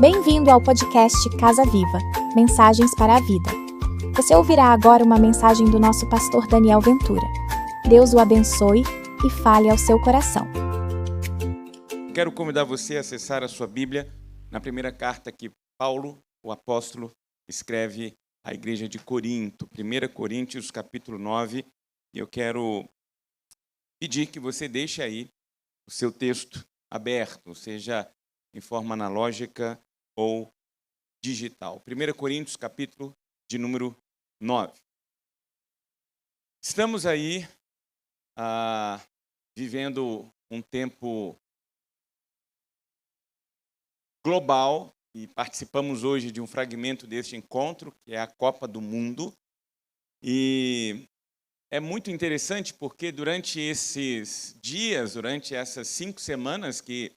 Bem-vindo ao podcast Casa Viva, Mensagens para a Vida. Você ouvirá agora uma mensagem do nosso pastor Daniel Ventura. Deus o abençoe e fale ao seu coração. Quero convidar você a acessar a sua Bíblia na primeira carta que Paulo, o apóstolo, escreve à igreja de Corinto, 1 Coríntios capítulo 9, e eu quero pedir que você deixe aí o seu texto aberto, seja em forma analógica ou digital. 1 Coríntios capítulo de número 9. Estamos aí vivendo um tempo global e participamos hoje de um fragmento deste encontro, que é a Copa do Mundo. E é muito interessante porque durante esses dias, durante essas 5 semanas que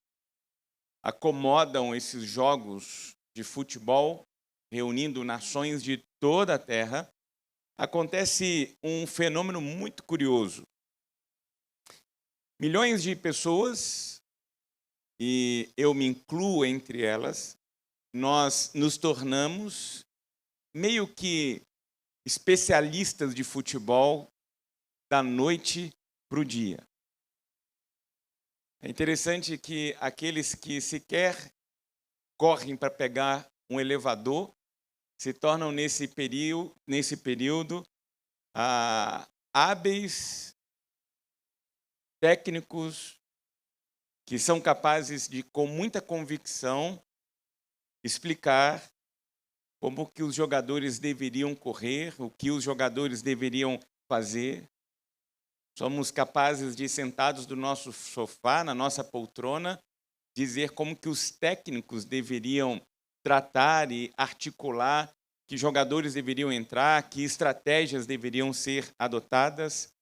acomodam esses jogos de futebol, reunindo nações de toda a Terra, acontece um fenômeno muito curioso. Milhões de pessoas, e eu me incluo entre elas, nós nos tornamos meio que especialistas de futebol da noite para o dia. É interessante que aqueles que sequer correm para pegar um elevador se tornam nesse período hábeis, técnicos, que são capazes de, com muita convicção, explicar como que os jogadores deveriam correr, o que os jogadores deveriam fazer. Somos capazes de, sentados do nosso sofá, na nossa poltrona, dizer como que os técnicos deveriam tratar e articular, que jogadores deveriam entrar, que estratégias deveriam ser adotadas.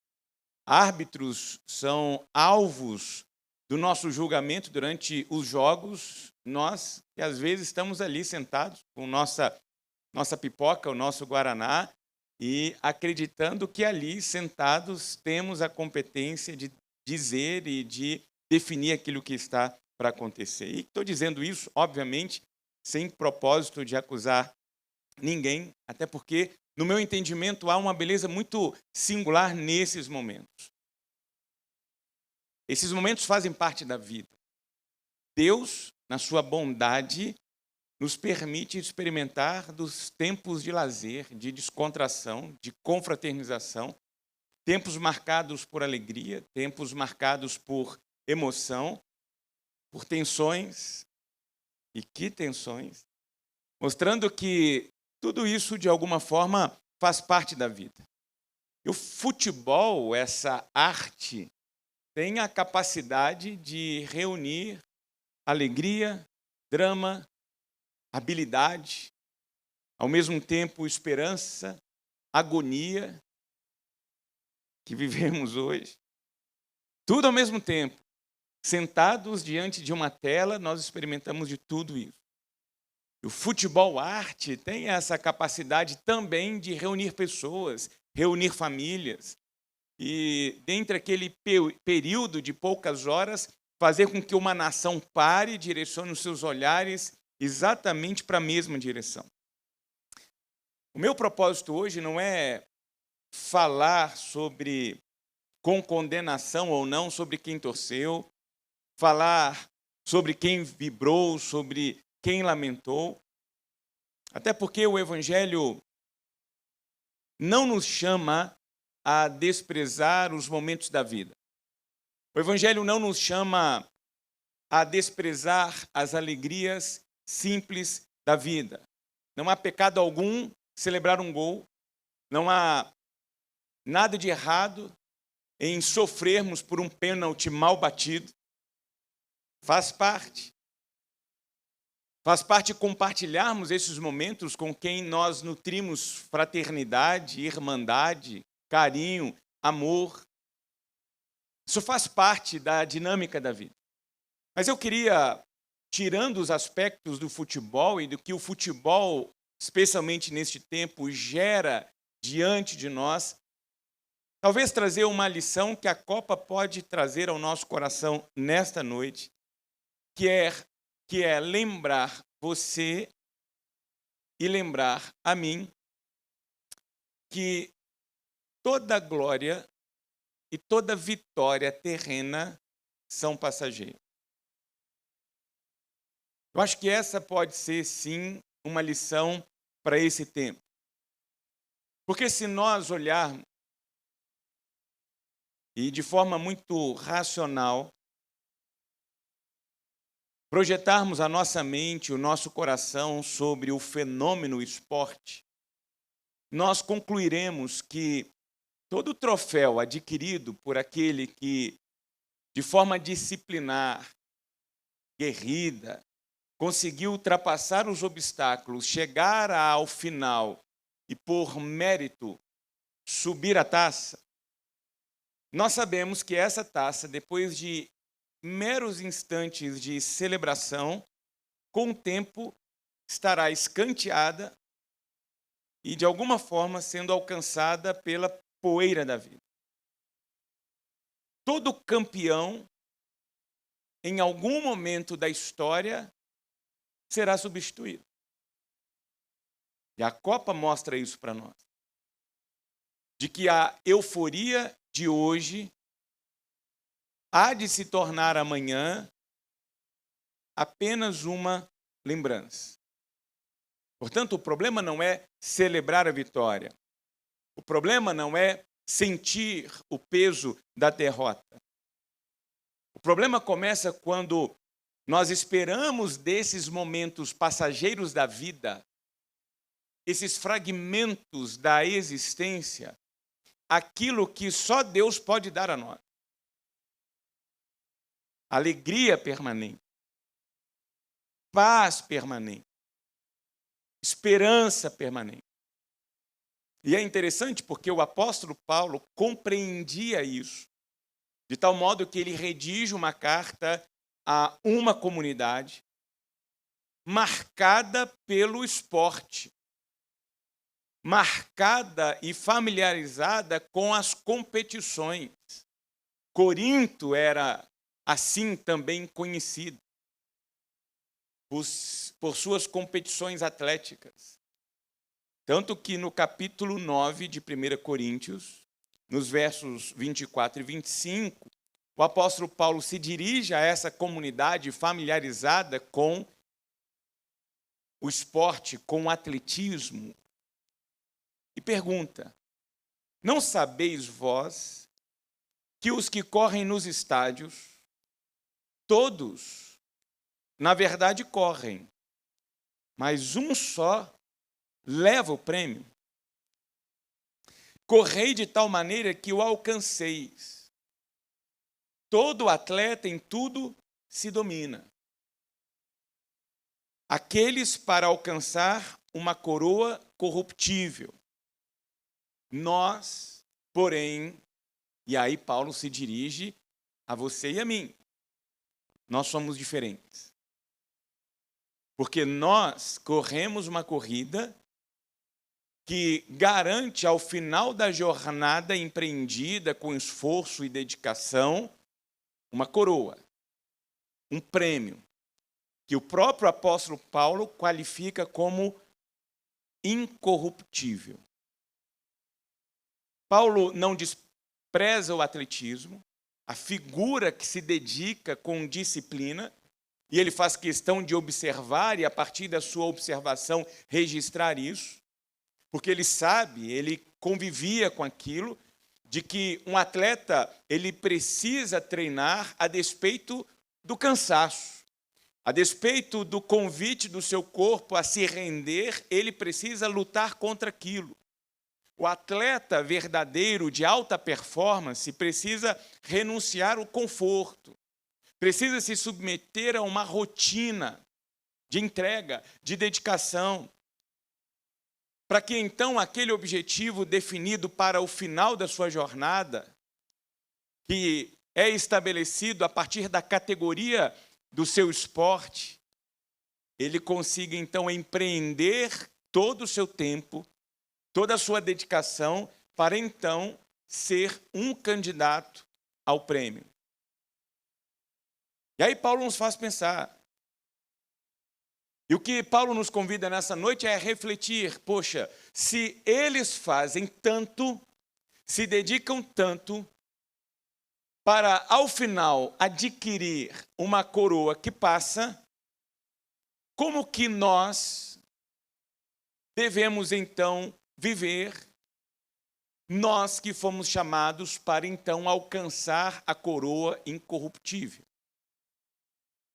Árbitros são alvos do nosso julgamento durante os jogos. Nós, que às vezes estamos ali sentados com nossa pipoca, o nosso guaraná, e acreditando que ali, sentados, temos a competência de dizer e de definir aquilo que está para acontecer. E estou dizendo isso, obviamente, sem propósito de acusar ninguém, até porque, no meu entendimento, há uma beleza muito singular nesses momentos. Esses momentos fazem parte da vida. Deus, na sua bondade, nos permite experimentar dos tempos de lazer, de descontração, de confraternização, tempos marcados por alegria, tempos marcados por emoção, por tensões, e que tensões, mostrando que tudo isso, de alguma forma, faz parte da vida. E o futebol, essa arte, tem a capacidade de reunir alegria, drama, habilidade, ao mesmo tempo esperança, agonia, que vivemos hoje. Tudo ao mesmo tempo. Sentados diante de uma tela, nós experimentamos de tudo isso. O futebol arte tem essa capacidade também de reunir pessoas, reunir famílias, e dentre aquele período de poucas horas, fazer com que uma nação pare e direcione os seus olhares exatamente para a mesma direção. O meu propósito hoje não é falar sobre, com condenação ou não, sobre quem torceu, falar sobre quem vibrou, sobre quem lamentou, até porque o Evangelho não nos chama a desprezar os momentos da vida. O Evangelho não nos chama a desprezar as alegrias simples da vida. Não há pecado algum celebrar um gol, não há nada de errado em sofrermos por um pênalti mal batido. Faz parte. Faz parte compartilharmos esses momentos com quem nós nutrimos fraternidade, irmandade, carinho, amor. Isso faz parte da dinâmica da vida. Mas eu queria, tirando os aspectos do futebol e do que o futebol, especialmente neste tempo, gera diante de nós, talvez trazer uma lição que a Copa pode trazer ao nosso coração nesta noite, que é que é lembrar você e lembrar a mim que toda glória e toda vitória terrena são passageiras. Eu acho que essa pode ser, sim, uma lição para esse tempo. Porque se nós olharmos, e de forma muito racional, projetarmos a nossa mente, o nosso coração sobre o fenômeno esporte, nós concluiremos que todo troféu adquirido por aquele que, de forma disciplinar, guerrida, conseguiu ultrapassar os obstáculos, chegar ao final e, por mérito, subir a taça, nós sabemos que essa taça, depois de meros instantes de celebração, com o tempo estará escanteada e, de alguma forma, sendo alcançada pela poeira da vida. Todo campeão, em algum momento da história, será substituído. E a Copa mostra isso para nós. De que a euforia de hoje há de se tornar amanhã apenas uma lembrança. Portanto, o problema não é celebrar a vitória. O problema não é sentir o peso da derrota. O problema começa quando nós esperamos desses momentos passageiros da vida, esses fragmentos da existência, aquilo que só Deus pode dar a nós. Alegria permanente, paz permanente, esperança permanente. E é interessante porque o apóstolo Paulo compreendia isso, de tal modo que ele redige uma carta a uma comunidade marcada pelo esporte, marcada e familiarizada com as competições. Corinto era assim também conhecido por suas competições atléticas. Tanto que no capítulo 9 de 1 Coríntios, nos versos 24 e 25, o apóstolo Paulo se dirige a essa comunidade familiarizada com o esporte, com o atletismo, e pergunta: não sabeis vós que os que correm nos estádios, todos, na verdade, correm, mas um só leva o prêmio? Correi de tal maneira que o alcanceis. Todo atleta em tudo se domina. Aqueles para alcançar uma coroa corruptível. Nós, porém, e aí Paulo se dirige a você e a mim, nós somos diferentes. Porque nós corremos uma corrida que garante ao final da jornada empreendida com esforço e dedicação uma coroa, um prêmio, que o próprio apóstolo Paulo qualifica como incorruptível. Paulo não despreza o atletismo, a figura que se dedica com disciplina, e ele faz questão de observar e, a partir da sua observação, registrar isso, porque ele sabe, ele convivia com aquilo, de que um atleta ele precisa treinar a despeito do cansaço, a despeito do convite do seu corpo a se render, ele precisa lutar contra aquilo. O atleta verdadeiro de alta performance precisa renunciar ao conforto, precisa se submeter a uma rotina de entrega, de dedicação, para que então aquele objetivo definido para o final da sua jornada, que é estabelecido a partir da categoria do seu esporte, ele consiga então empreender todo o seu tempo, toda a sua dedicação, para então ser um candidato ao prêmio. E aí Paulo nos faz pensar, E o que Paulo nos convida nessa noite é refletir, poxa, se eles fazem tanto, se dedicam tanto para, ao final, adquirir uma coroa que passa, como que nós devemos, então, viver, nós que fomos chamados para, então, alcançar a coroa incorruptível?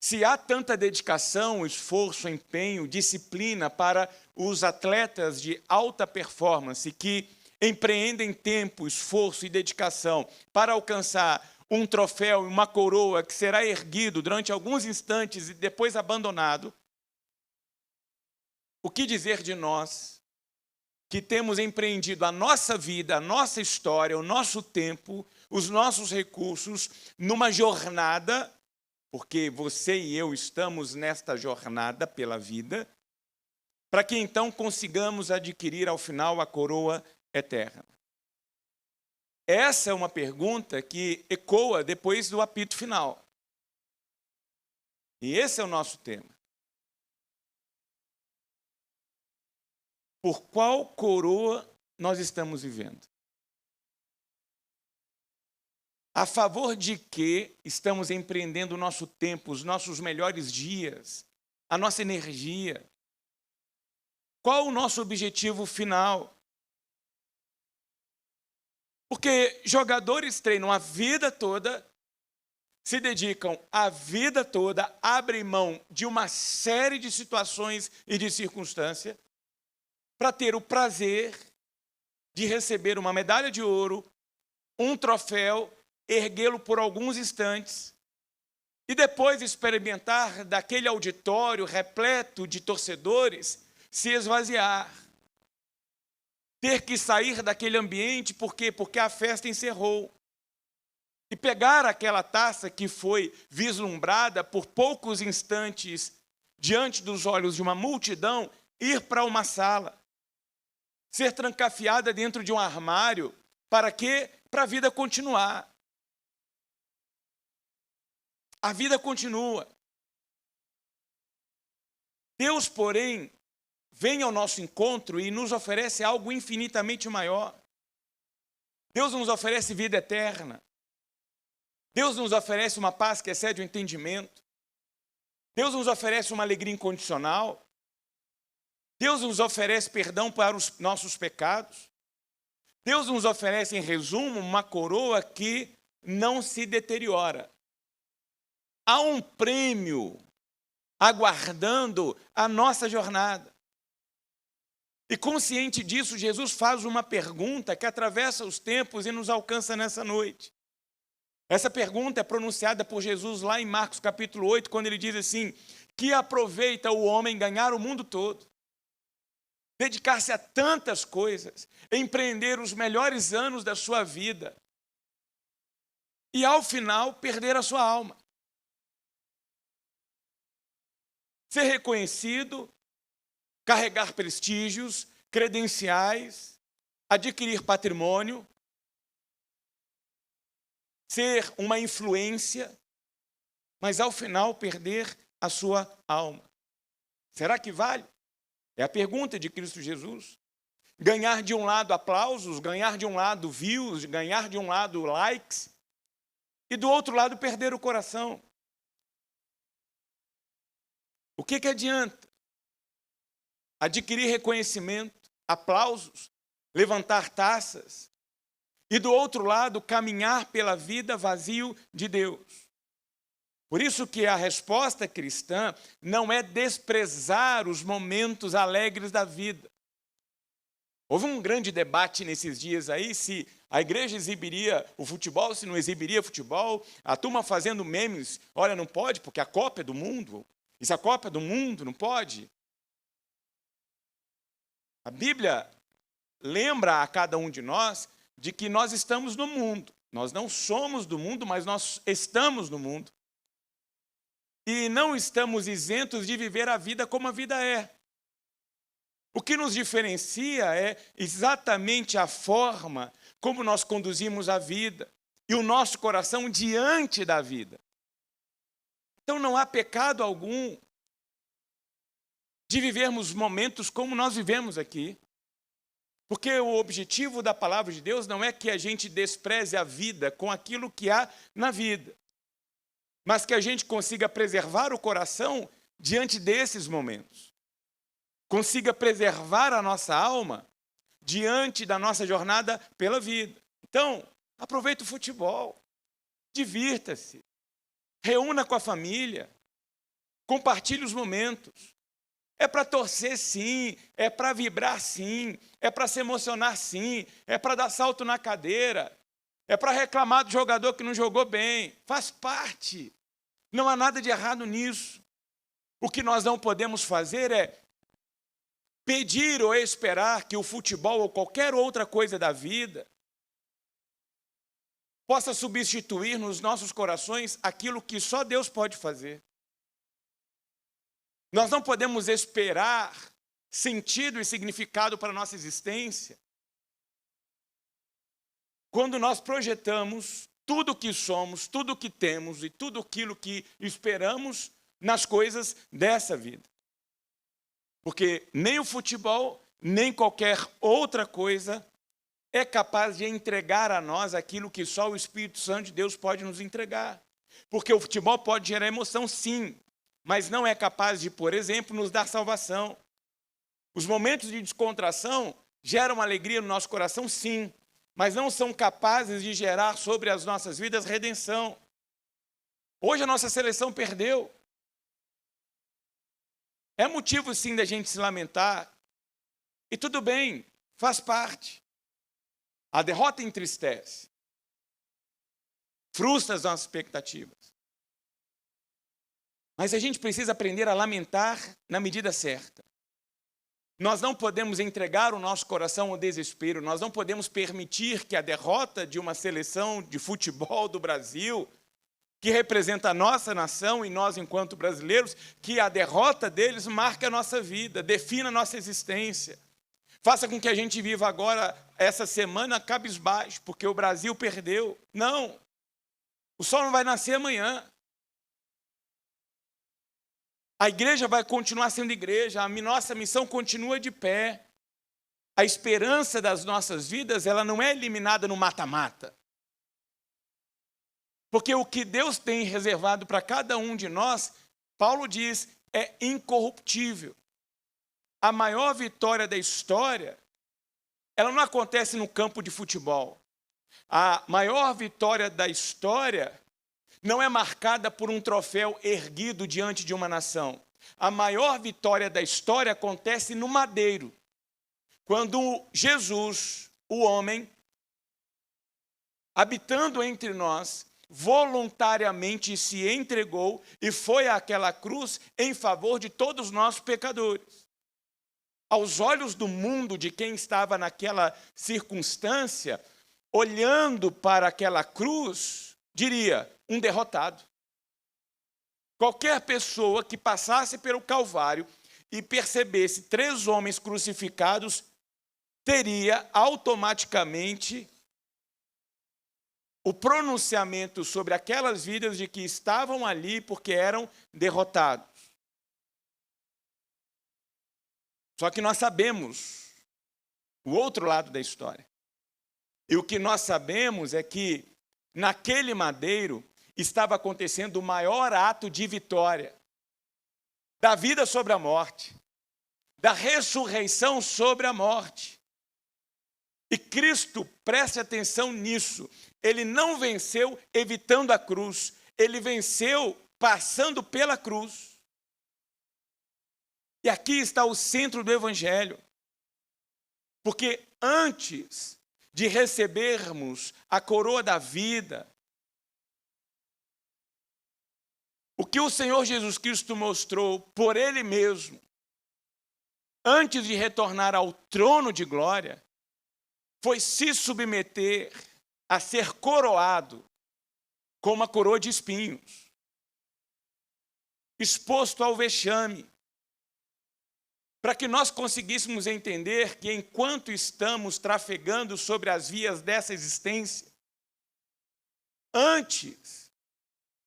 Se há tanta dedicação, esforço, empenho, disciplina para os atletas de alta performance que empreendem tempo, esforço e dedicação para alcançar um troféu e uma coroa que será erguido durante alguns instantes e depois abandonado, o que dizer de nós que temos empreendido a nossa vida, a nossa história, o nosso tempo, os nossos recursos numa jornada, porque você e eu estamos nesta jornada pela vida, para que então consigamos adquirir ao final a coroa eterna? Essa é uma pergunta que ecoa depois do apito final. E esse é o nosso tema. Por qual coroa nós estamos vivendo? A favor de que estamos empreendendo o nosso tempo, os nossos melhores dias, a nossa energia? Qual o nosso objetivo final? Porque jogadores treinam a vida toda, se dedicam a vida toda, abrem mão de uma série de situações e de circunstâncias para ter o prazer de receber uma medalha de ouro, um troféu, erguê-lo por alguns instantes e depois experimentar daquele auditório repleto de torcedores se esvaziar. Ter que sair daquele ambiente, por quê? Porque a festa encerrou. E pegar aquela taça que foi vislumbrada por poucos instantes diante dos olhos de uma multidão, ir para uma sala, ser trancafiada dentro de um armário, para quê? Para a vida continuar. A vida continua. Deus, porém, vem ao nosso encontro e nos oferece algo infinitamente maior. Deus nos oferece vida eterna. Deus nos oferece uma paz que excede o entendimento. Deus nos oferece uma alegria incondicional. Deus nos oferece perdão para os nossos pecados. Deus nos oferece, em resumo, uma coroa que não se deteriora. Há um prêmio aguardando a nossa jornada. E consciente disso, Jesus faz uma pergunta que atravessa os tempos e nos alcança nessa noite. Essa pergunta é pronunciada por Jesus lá em Marcos capítulo 8, quando ele diz assim: que aproveita o homem ganhar o mundo todo, dedicar-se a tantas coisas, empreender os melhores anos da sua vida e, ao final, perder a sua alma. Ser reconhecido, carregar prestígios, credenciais, adquirir patrimônio, ser uma influência, mas ao final perder a sua alma. Será que vale? É a pergunta de Cristo Jesus. Ganhar de um lado aplausos, ganhar de um lado views, ganhar de um lado likes, e do outro lado perder o coração. O que adianta? Adquirir reconhecimento, aplausos, levantar taças, e do outro lado caminhar pela vida vazio de Deus. Por isso que a resposta cristã não é desprezar os momentos alegres da vida. Houve um grande debate nesses dias aí se a igreja exibiria o futebol, se não exibiria futebol, a turma fazendo memes, olha, não pode porque a Copa é do mundo. E se a Copa é do mundo, não pode? A Bíblia lembra a cada um de nós de que nós estamos no mundo. Nós não somos do mundo, mas nós estamos no mundo. E não estamos isentos de viver a vida como a vida é. O que nos diferencia é exatamente a forma como nós conduzimos a vida e o nosso coração diante da vida. Então não há pecado algum de vivermos momentos como nós vivemos aqui. Porque o objetivo da palavra de Deus não é que a gente despreze a vida com aquilo que há na vida, mas que a gente consiga preservar o coração diante desses momentos. Consiga preservar a nossa alma diante da nossa jornada pela vida. Então, aproveite o futebol, divirta-se, reúna com a família, compartilhe os momentos. É para torcer sim, é para vibrar sim, é para se emocionar sim, é para dar salto na cadeira, é para reclamar do jogador que não jogou bem. Faz parte. Não há nada de errado nisso. O que nós não podemos fazer é pedir ou esperar que o futebol ou qualquer outra coisa da vida possa substituir nos nossos corações aquilo que só Deus pode fazer. Nós não podemos esperar sentido e significado para a nossa existência quando nós projetamos tudo o que somos, tudo o que temos e tudo aquilo que esperamos nas coisas dessa vida. Porque nem o futebol, nem qualquer outra coisa é capaz de entregar a nós aquilo que só o Espírito Santo de Deus pode nos entregar. Porque o futebol pode gerar emoção, sim, mas não é capaz de, por exemplo, nos dar salvação. Os momentos de descontração geram alegria no nosso coração, sim, mas não são capazes de gerar sobre as nossas vidas redenção. Hoje a nossa seleção perdeu. É motivo, sim, da gente se lamentar. E tudo bem, faz parte. A derrota entristece, frustra as nossas expectativas. Mas a gente precisa aprender a lamentar na medida certa. Nós não podemos entregar o nosso coração ao desespero, nós não podemos permitir que a derrota de uma seleção de futebol do Brasil, que representa a nossa nação e nós enquanto brasileiros, que a derrota deles marque a nossa vida, defina a nossa existência. Faça com que a gente viva agora, essa semana, cabisbaixo, porque o Brasil perdeu. Não, o sol não vai nascer amanhã. A igreja vai continuar sendo igreja, a nossa missão continua de pé. A esperança das nossas vidas, ela não é eliminada no mata-mata. Porque o que Deus tem reservado para cada um de nós, Paulo diz, é incorruptível. A maior vitória da história, ela não acontece no campo de futebol. A maior vitória da história não é marcada por um troféu erguido diante de uma nação. A maior vitória da história acontece no madeiro, quando Jesus, o homem, habitando entre nós, voluntariamente se entregou e foi àquela cruz em favor de todos nós pecadores. Aos olhos do mundo, de quem estava naquela circunstância, olhando para aquela cruz, diria, um derrotado. Qualquer pessoa que passasse pelo Calvário e percebesse 3 homens crucificados, teria automaticamente o pronunciamento sobre aquelas vidas de que estavam ali porque eram derrotados. Só que nós sabemos o outro lado da história. E o que nós sabemos é que naquele madeiro estava acontecendo o maior ato de vitória da vida sobre a morte, da ressurreição sobre a morte. E Cristo, preste atenção nisso, ele não venceu evitando a cruz, ele venceu passando pela cruz. E aqui está o centro do Evangelho. Porque antes de recebermos a coroa da vida, o que o Senhor Jesus Cristo mostrou por Ele mesmo, antes de retornar ao trono de glória, foi se submeter a ser coroado com uma coroa de espinhos, exposto ao vexame, para que nós conseguíssemos entender que enquanto estamos trafegando sobre as vias dessa existência, antes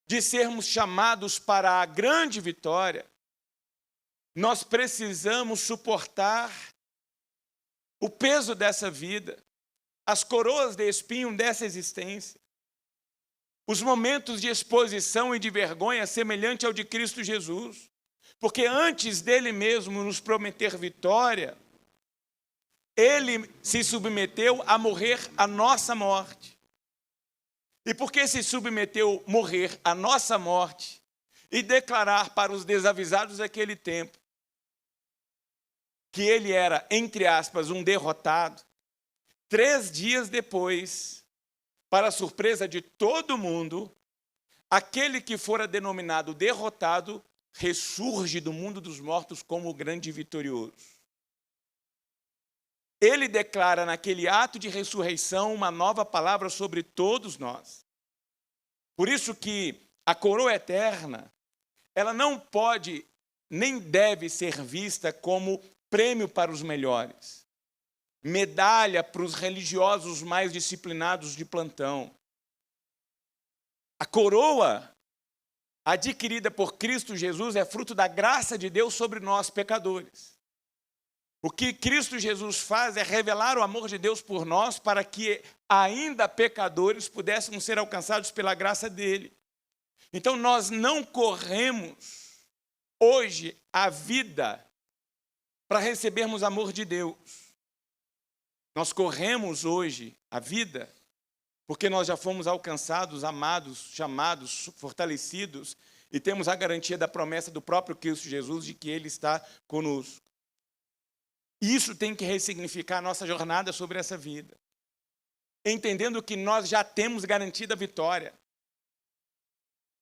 de sermos chamados para a grande vitória, nós precisamos suportar o peso dessa vida, as coroas de espinho dessa existência, os momentos de exposição e de vergonha semelhante ao de Cristo Jesus. Porque antes dele mesmo nos prometer vitória, ele se submeteu a morrer a nossa morte. E porque se submeteu a morrer a nossa morte e declarar para os desavisados daquele tempo que ele era, entre aspas, um derrotado, 3 dias depois, para a surpresa de todo mundo, aquele que fora denominado derrotado ressurge do mundo dos mortos como o grande vitorioso. Ele declara naquele ato de ressurreição uma nova palavra sobre todos nós. Por isso que a coroa eterna, ela não pode nem deve ser vista como prêmio para os melhores, medalha para os religiosos mais disciplinados de plantão. A coroa adquirida por Cristo Jesus é fruto da graça de Deus sobre nós, pecadores. O que Cristo Jesus faz é revelar o amor de Deus por nós para que, ainda pecadores, pudéssemos ser alcançados pela graça dele. Então, nós não corremos hoje a vida para recebermos amor de Deus. Nós corremos hoje a vida porque nós já fomos alcançados, amados, chamados, fortalecidos e temos a garantia da promessa do próprio Cristo Jesus de que Ele está conosco. Isso tem que ressignificar a nossa jornada sobre essa vida, entendendo que nós já temos garantida a vitória.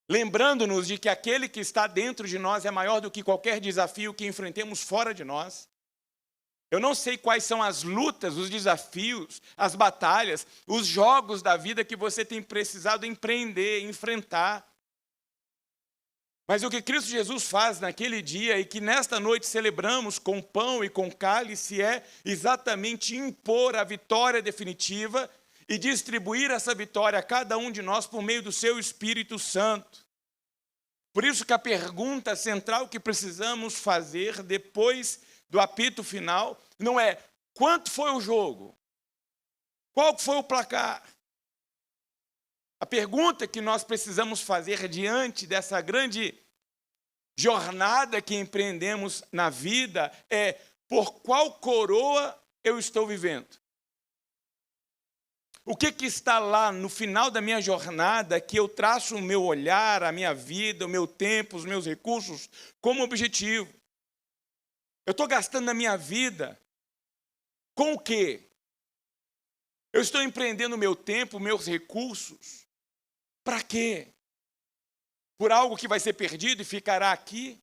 Lembrando-nos de que aquele que está dentro de nós é maior do que qualquer desafio que enfrentemos fora de nós. Eu não sei quais são as lutas, os desafios, as batalhas, os jogos da vida que você tem precisado empreender, enfrentar. Mas o que Cristo Jesus faz naquele dia e que nesta noite celebramos com pão e com cálice é exatamente impor a vitória definitiva e distribuir essa vitória a cada um de nós por meio do seu Espírito Santo. Por isso que a pergunta central que precisamos fazer depois do apito final não é quanto foi o jogo, qual foi o placar. A pergunta que nós precisamos fazer diante dessa grande jornada que empreendemos na vida é por qual coroa eu estou vivendo. O que está lá no final da minha jornada que eu traço o meu olhar, a minha vida, o meu tempo, os meus recursos como objetivo? Eu estou gastando a minha vida com o quê? Eu estou empreendendo o meu tempo, meus recursos. Para quê? Por algo que vai ser perdido e ficará aqui?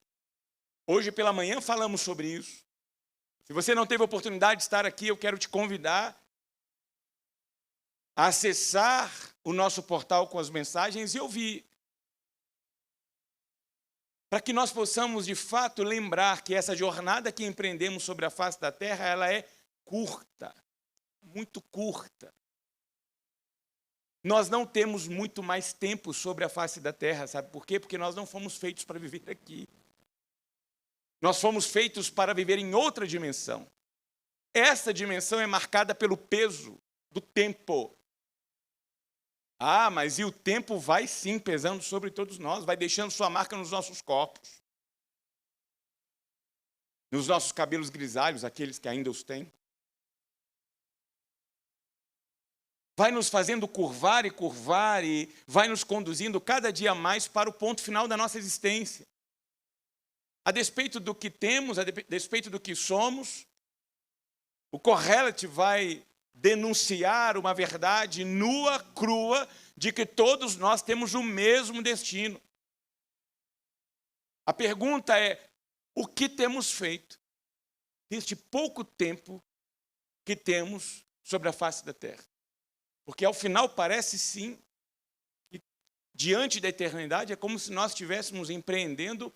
Hoje pela manhã falamos sobre isso. Se você não teve a oportunidade de estar aqui, eu quero te convidar a acessar o nosso portal com as mensagens e ouvir. Para que nós possamos, de fato, lembrar que essa jornada que empreendemos sobre a face da terra, ela é curta, muito curta. Nós não temos muito mais tempo sobre a face da terra, sabe por quê? Porque nós não fomos feitos para viver aqui. Nós fomos feitos para viver em outra dimensão. Essa dimensão é marcada pelo peso do tempo. Ah, mas e o tempo vai sim pesando sobre todos nós, vai deixando sua marca nos nossos corpos. Nos nossos cabelos grisalhos, aqueles que ainda os têm. Vai nos fazendo curvar e vai nos conduzindo cada dia mais para o ponto final da nossa existência. A despeito do que temos, a despeito do que somos, o Correlate vai denunciar uma verdade nua, crua, de que todos nós temos o mesmo destino. A pergunta é, o que temos feito neste pouco tempo que temos sobre a face da terra? Porque ao final parece sim, que diante da eternidade é como se nós estivéssemos empreendendo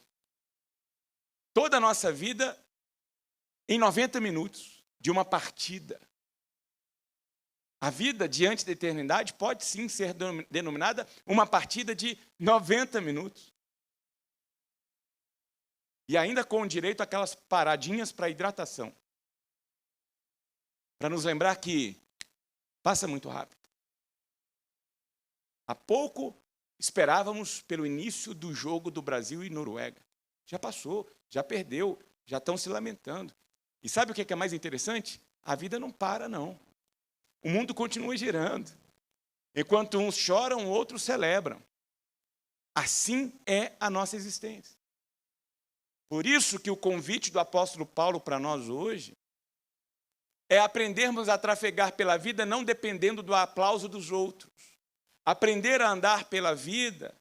toda a nossa vida em 90 minutos de uma partida. A vida diante da eternidade pode sim ser denominada uma partida de 90 minutos. E ainda com direito àquelas paradinhas para hidratação. Para nos lembrar que passa muito rápido. Há pouco esperávamos pelo início do jogo do Brasil e Noruega. Já passou, já perdeu, já estão se lamentando. E sabe o que é mais interessante? A vida não para, não. O mundo continua girando. Enquanto uns choram, outros celebram. Assim é a nossa existência. Por isso que o convite do apóstolo Paulo para nós hoje é aprendermos a trafegar pela vida não dependendo do aplauso dos outros. Aprender a andar pela vida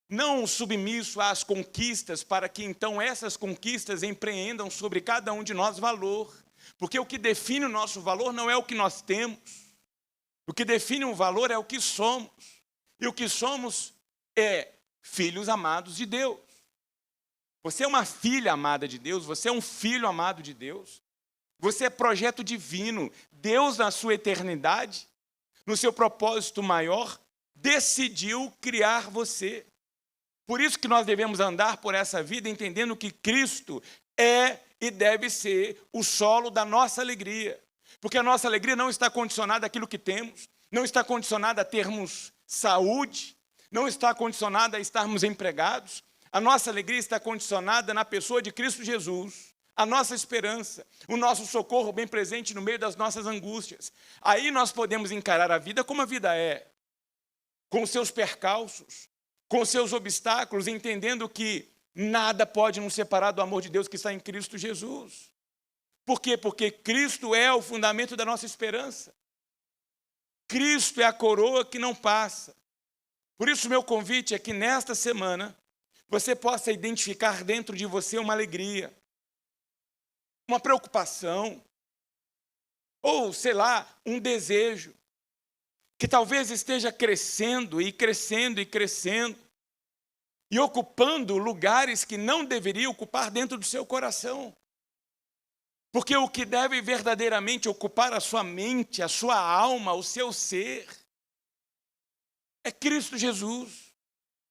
não submisso às conquistas, para que então essas conquistas empreendam sobre cada um de nós valor. Porque o que define o nosso valor não é o que nós temos. O que define um valor é o que somos. E o que somos é filhos amados de Deus. Você é uma filha amada de Deus, você é um filho amado de Deus. Você é projeto divino. Deus, na sua eternidade, no seu propósito maior, decidiu criar você. Por isso que nós devemos andar por essa vida entendendo que Cristo é e deve ser o solo da nossa alegria. Porque a nossa alegria não está condicionada àquilo que temos, não está condicionada a termos saúde, não está condicionada a estarmos empregados. A nossa alegria está condicionada na pessoa de Cristo Jesus, a nossa esperança, o nosso socorro bem presente no meio das nossas angústias. Aí nós podemos encarar a vida como a vida é, com os seus percalços, com os seus obstáculos, entendendo que nada pode nos separar do amor de Deus que está em Cristo Jesus. Por quê? Porque Cristo é o fundamento da nossa esperança. Cristo é a coroa que não passa. Por isso, meu convite é que nesta semana você possa identificar dentro de você uma alegria, uma preocupação, ou, sei lá, um desejo, que talvez esteja crescendo e crescendo e crescendo, e ocupando lugares que não deveria ocupar dentro do seu coração. Porque o que deve verdadeiramente ocupar a sua mente, a sua alma, o seu ser, é Cristo Jesus.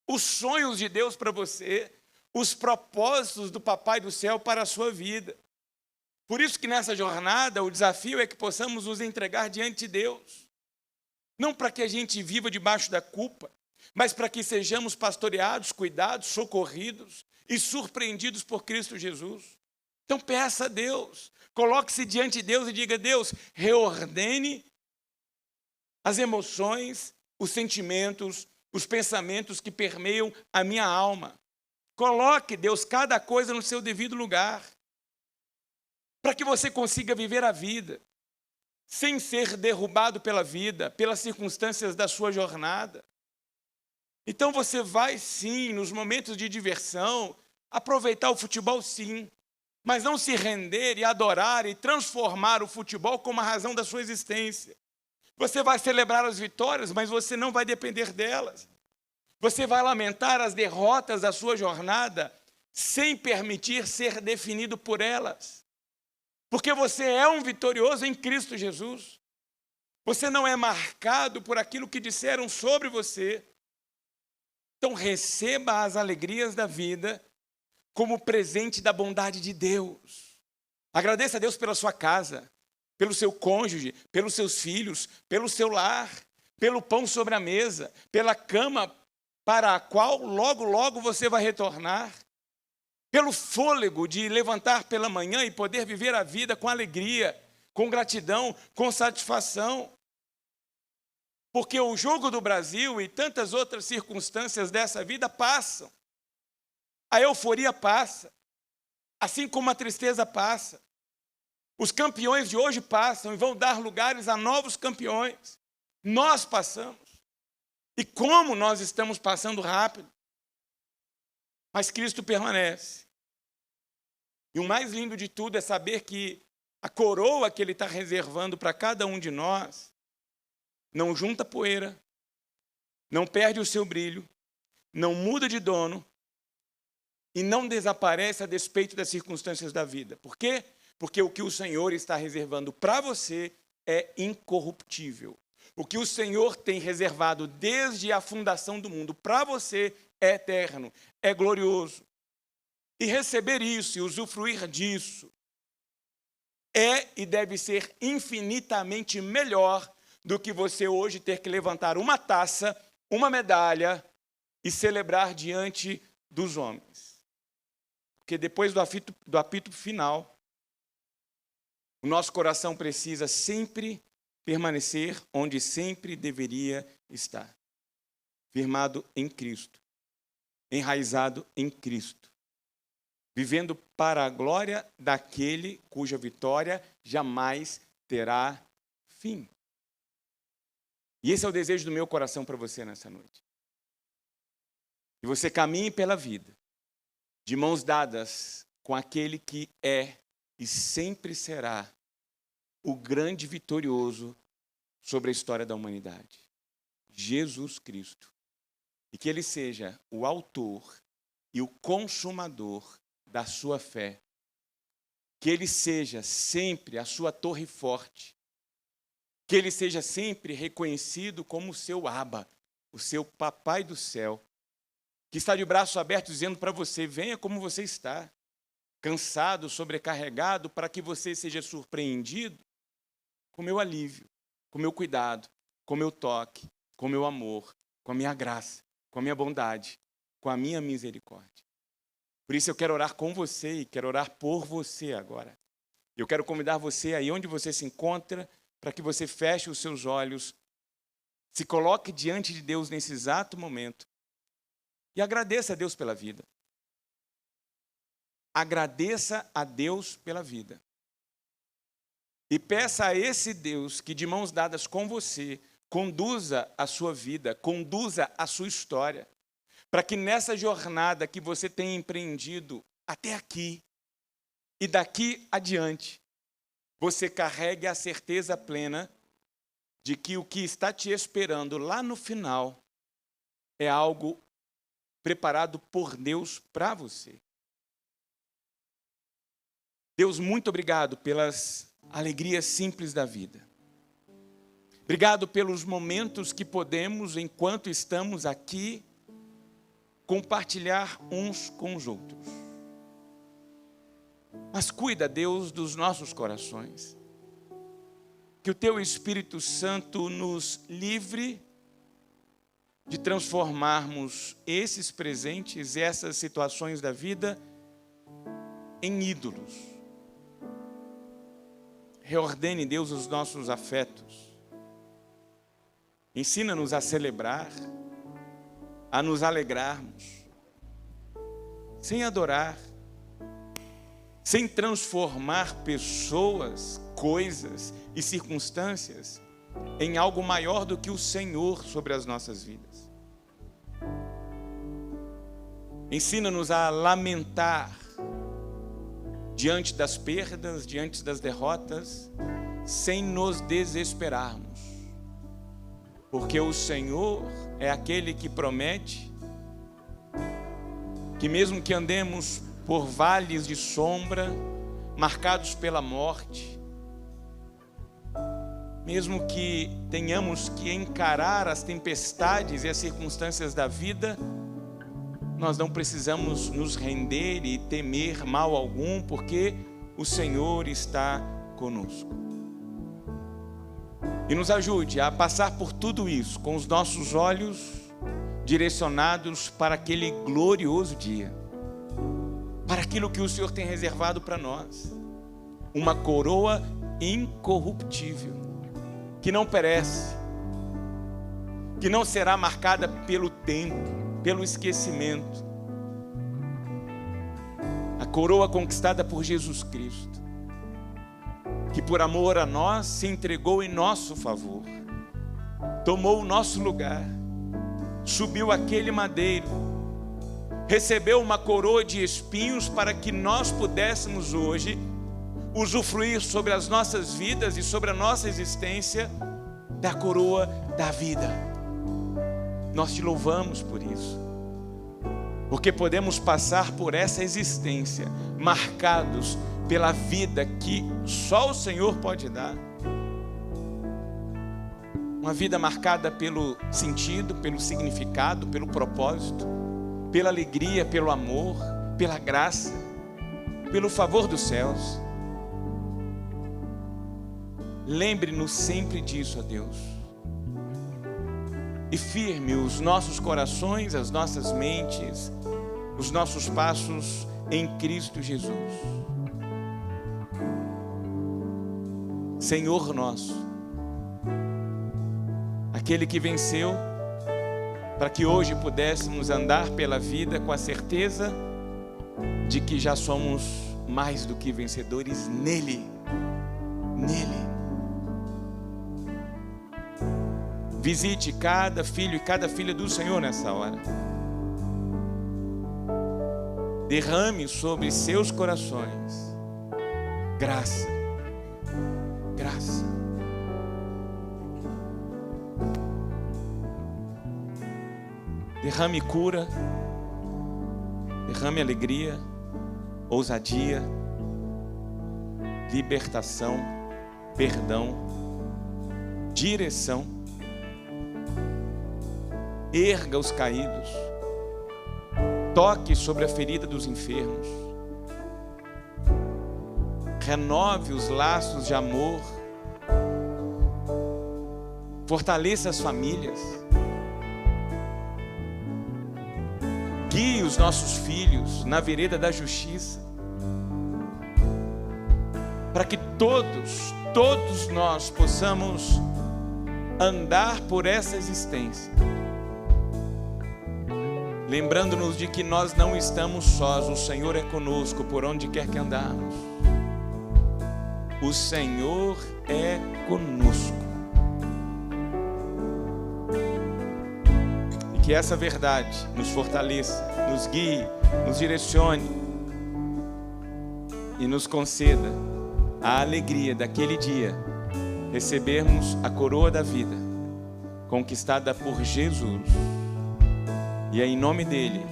Os sonhos de Deus para você, os propósitos do Papai do Céu para a sua vida. Por isso que nessa jornada o desafio é que possamos nos entregar diante de Deus. Não para que a gente viva debaixo da culpa, mas para que sejamos pastoreados, cuidados, socorridos e surpreendidos por Cristo Jesus. Então peça a Deus, coloque-se diante de Deus e diga: Deus, reordene as emoções, os sentimentos, os pensamentos que permeiam a minha alma. Coloque, Deus, cada coisa no seu devido lugar, para que você consiga viver a vida, sem ser derrubado pela vida, pelas circunstâncias da sua jornada. Então você vai sim, nos momentos de diversão, aproveitar o futebol sim, mas não se render e adorar e transformar o futebol como a razão da sua existência. Você vai celebrar as vitórias, mas você não vai depender delas. Você vai lamentar as derrotas da sua jornada sem permitir ser definido por elas. Porque você é um vitorioso em Cristo Jesus. Você não é marcado por aquilo que disseram sobre você. Então receba as alegrias da vida como presente da bondade de Deus. Agradeça a Deus pela sua casa, pelo seu cônjuge, pelos seus filhos, pelo seu lar, pelo pão sobre a mesa, pela cama para a qual logo, logo você vai retornar, pelo fôlego de levantar pela manhã e poder viver a vida com alegria, com gratidão, com satisfação. Porque o jogo do Brasil e tantas outras circunstâncias dessa vida passam. A euforia passa, assim como a tristeza passa. Os campeões de hoje passam e vão dar lugares a novos campeões. Nós passamos. E como nós estamos passando rápido. Mas Cristo permanece. E o mais lindo de tudo é saber que a coroa que Ele está reservando para cada um de nós não junta poeira, não perde o seu brilho, não muda de dono e não desaparece a despeito das circunstâncias da vida. Por quê? Porque o que o Senhor está reservando para você é incorruptível. O que o Senhor tem reservado desde a fundação do mundo para você é eterno, é glorioso. E receber isso e usufruir disso é e deve ser infinitamente melhor do que você hoje ter que levantar uma taça, uma medalha e celebrar diante dos homens. Porque depois do apito final, o nosso coração precisa sempre permanecer onde sempre deveria estar. Firmado em Cristo, enraizado em Cristo, vivendo para a glória daquele cuja vitória jamais terá fim. E esse é o desejo do meu coração para você nessa noite. Que você caminhe pela vida, de mãos dadas com aquele que é e sempre será o grande vitorioso sobre a história da humanidade, Jesus Cristo. E que ele seja o autor e o consumador da sua fé. Que ele seja sempre a sua torre forte. Que ele seja sempre reconhecido como o seu Abba, o seu papai do céu, que está de braços abertos dizendo para você, venha como você está, cansado, sobrecarregado, para que você seja surpreendido com meu alívio, com meu cuidado, com meu toque, com meu amor, com a minha graça, com a minha bondade, com a minha misericórdia. Por isso eu quero orar com você e quero orar por você agora. Eu quero convidar você aí onde você se encontra, para que você feche os seus olhos, se coloque diante de Deus nesse exato momento e agradeça a Deus pela vida. Agradeça a Deus pela vida. E peça a esse Deus que de mãos dadas com você, conduza a sua vida, conduza a sua história, para que nessa jornada que você tem empreendido até aqui e daqui adiante, você carregue a certeza plena de que o que está te esperando lá no final é algo preparado por Deus para você. Deus, muito obrigado pelas alegrias simples da vida. Obrigado pelos momentos que podemos, enquanto estamos aqui, compartilhar uns com os outros. Mas cuida, Deus, dos nossos corações. Que o Teu Espírito Santo nos livre de transformarmos esses presentes, essas situações da vida, em ídolos. Reordene, Deus, os nossos afetos. Ensina-nos a celebrar, a nos alegrarmos, sem adorar, sem transformar pessoas, coisas e circunstâncias em algo maior do que o Senhor sobre as nossas vidas. Ensina-nos a lamentar diante das perdas, diante das derrotas, sem nos desesperarmos. Porque o Senhor é aquele que promete que mesmo que andemos por vales de sombra, marcados pela morte, mesmo que tenhamos que encarar as tempestades e as circunstâncias da vida, nós não precisamos nos render e temer mal algum, porque o Senhor está conosco. E nos ajude a passar por tudo isso com os nossos olhos direcionados para aquele glorioso dia, para aquilo que o Senhor tem reservado para nós, uma coroa incorruptível, que não perece, que não será marcada pelo tempo, pelo esquecimento. A coroa conquistada por Jesus Cristo, que por amor a nós se entregou em nosso favor, tomou o nosso lugar, subiu aquele madeiro, recebeu uma coroa de espinhos para que nós pudéssemos hoje usufruir sobre as nossas vidas e sobre a nossa existência da coroa da vida. Nós te louvamos por isso, porque podemos passar por essa existência marcados pela vida que só o Senhor pode dar. Uma vida marcada pelo sentido, pelo significado, pelo propósito, pela alegria, pelo amor, pela graça, pelo favor dos céus. Lembre-nos sempre disso, ó Deus. E firme os nossos corações, as nossas mentes, os nossos passos em Cristo Jesus. Senhor nosso, aquele que venceu, para que hoje pudéssemos andar pela vida com a certeza de que já somos mais do que vencedores nele. Visite cada filho e cada filha do Senhor nessa hora. Derrame sobre seus corações graça. Derrame cura, derrame alegria, ousadia, libertação, perdão, direção. Erga os caídos, toque sobre a ferida dos enfermos, renove os laços de amor, fortaleça as famílias, guie os nossos filhos na vereda da justiça, para que todos nós possamos andar por essa existência, lembrando-nos de que nós não estamos sós, o Senhor é conosco por onde quer que andarmos. O Senhor é conosco. E que essa verdade nos fortaleça, nos guie, nos direcione e nos conceda a alegria daquele dia, recebermos a coroa da vida, conquistada por Jesus. E é em nome dele,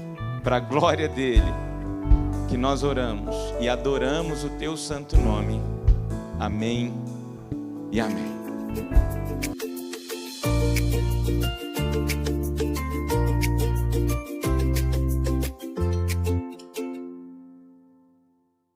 para a glória dele, que nós oramos e adoramos o teu santo nome. Amém e amém.